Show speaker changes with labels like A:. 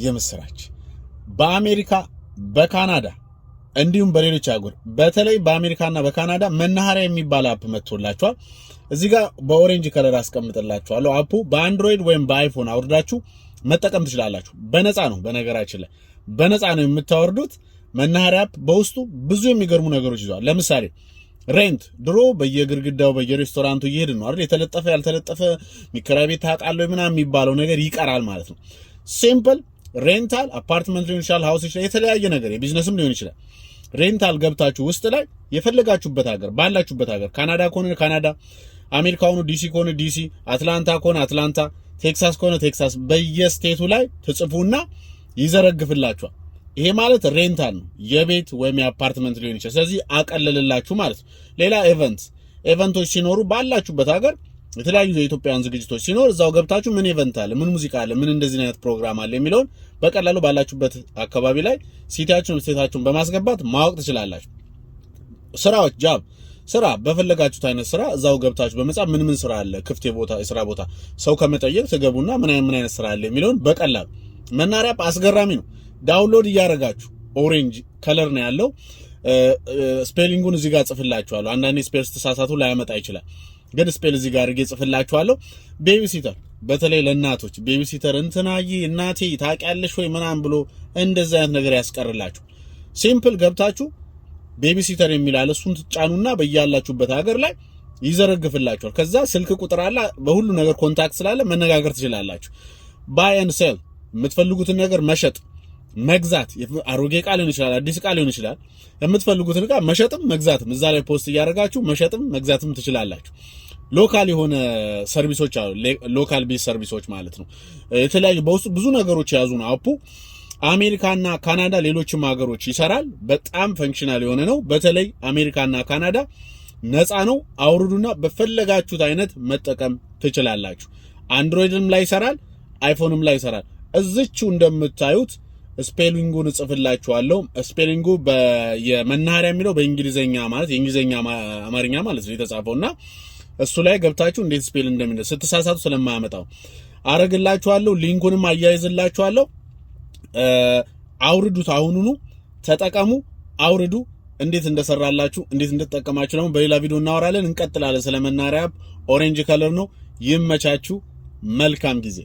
A: የምስራች በአሜሪካ በካናዳ እንዲሁም በሌሎች አገር በተለይ በአሜሪካና በካናዳ መናኸሪያ የሚባል አፕ መጥቶላችኋል። እዚህ ጋር በኦሬንጅ ከለር አስቀምጥላችኋለሁ። አፑ በአንድሮይድ ወይም በአይፎን አውርዳችሁ መጠቀም ትችላላችሁ። በነፃ ነው። በነገራችን ላይ በነፃ ነው የምታወርዱት። መናኸሪያ አፕ በውስጡ ብዙ የሚገርሙ ነገሮች ይዟል። ለምሳሌ ሬንት ድሮ በየግርግዳው በየሬስቶራንቱ እየሄድን ነው አይደል? የተለጠፈ ያልተለጠፈ ሚከራይ ቤት ታጣለው ምናምን የሚባለው ነገር ይቀራል ማለት ነው። ሲምፕል ሬንታል አፓርትመንት ሊሆን ይችላል፣ ሃውስ ይችላል፣ የተለያየ ነገር የቢዝነስም ሊሆን ይችላል። ሬንታል ገብታችሁ ውስጥ ላይ የፈለጋችሁበት ሀገር ባላችሁበት ሀገር ካናዳ ከሆነ ካናዳ፣ አሜሪካ ከሆነ ዲሲ ከሆነ ዲሲ፣ አትላንታ ከሆነ አትላንታ፣ ቴክሳስ ከሆነ ቴክሳስ በየስቴቱ ላይ ትጽፉና ይዘረግፍላችኋል። ይሄ ማለት ሬንታል ነው፣ የቤት ወይም የአፓርትመንት ሊሆን ይችላል። ስለዚህ አቀለልላችሁ ማለት ነው። ሌላ ኢቨንቶች ሲኖሩ ባላችሁበት ሀገር የተለያዩ የኢትዮጵያን ዝግጅቶች ሲኖር እዛው ገብታችሁ ምን ኢቨንት አለ፣ ምን ሙዚቃ አለ፣ ምን እንደዚህ አይነት ፕሮግራም አለ የሚለውን በቀላሉ ባላችሁበት አካባቢ ላይ ሲቲያችሁን ስቴታችሁን በማስገባት ማወቅ ትችላላችሁ። ስራዎች ስራ በፈለጋችሁት አይነት ስራ እዛው ገብታችሁ በመጻፍ ምን ስራ አለ፣ ክፍት የስራ ቦታ ሰው ከመጠየቅ ትገቡና ምን አይነት ስራ አለ የሚለውን በቀላሉ መናኸሪያ አስገራሚ ነው። ዳውንሎድ እያደረጋችሁ ኦሬንጅ ከለር ነው ያለው። ስፔሊንጉን እዚህ ጋር ጽፍላችኋለሁ። አንዳንዴ ስፔል ተሳሳቱ ላያመጣ ይችላል፣ ግን ስፔል እዚህ ጋር አድርጌ ጽፍላችኋለሁ። ቤቢሲተር በተለይ ለእናቶች ቤቢሲተር እንትናዬ እናቴ ታውቂያለሽ ወይ ምናምን ብሎ እንደዛ አይነት ነገር ያስቀርላችሁ። ሲምፕል ገብታችሁ ቤቢሲተር የሚል አለ፣ እሱን ትጫኑና በያላችሁበት ሀገር ላይ ይዘረግፍላችኋል። ከዛ ስልክ ቁጥር አለ፣ በሁሉ ነገር ኮንታክት ስላለ መነጋገር ትችላላችሁ። ባይ ኤንድ ሴል የምትፈልጉትን ነገር መሸጥ መግዛት፣ አሮጌ ዕቃ ሊሆን ይችላል፣ አዲስ ዕቃ ሊሆን ይችላል። የምትፈልጉትን ዕቃ መሸጥም መግዛትም እዛ ላይ ፖስት እያደረጋችሁ መሸጥም መግዛትም ትችላላችሁ። ሎካል የሆነ ሰርቪሶች አሉ፣ ሎካል ቤዝ ሰርቪሶች ማለት ነው። የተለያዩ በውስጡ ብዙ ነገሮች የያዙ ነው አፑ። አሜሪካና ካናዳ ሌሎችም ሀገሮች ይሰራል። በጣም ፈንክሽናል የሆነ ነው። በተለይ አሜሪካና ካናዳ ነፃ ነው። አውርዱና በፈለጋችሁት አይነት መጠቀም ትችላላችሁ። አንድሮይድም ላይ ይሰራል፣ አይፎንም ላይ ይሰራል። እዚቹ እንደምታዩት ስፔሊንጉን ጽፍላችኋለሁ። ስፔሊንጉ የመናኸሪያ የሚለው በእንግሊዘኛ ማለት የእንግሊዘኛ አማርኛ ማለት ነው የተጻፈውና እሱ ላይ ገብታችሁ እንዴት ስፔል እንደሚል ስትሳሳቱ ስለማያመጣው አረግላችኋለሁ። ሊንኩንም አያይዝላችኋለሁ። አውርዱት፣ አሁኑኑ ተጠቀሙ፣ አውርዱ። እንዴት እንደሰራላችሁ እንዴት እንደተጠቀማችሁ ደግሞ በሌላ ቪዲዮ እናወራለን። እንቀጥላለን። ስለመናኸሪያ ኦሬንጅ ከለር ነው። ይመቻችሁ። መልካም ጊዜ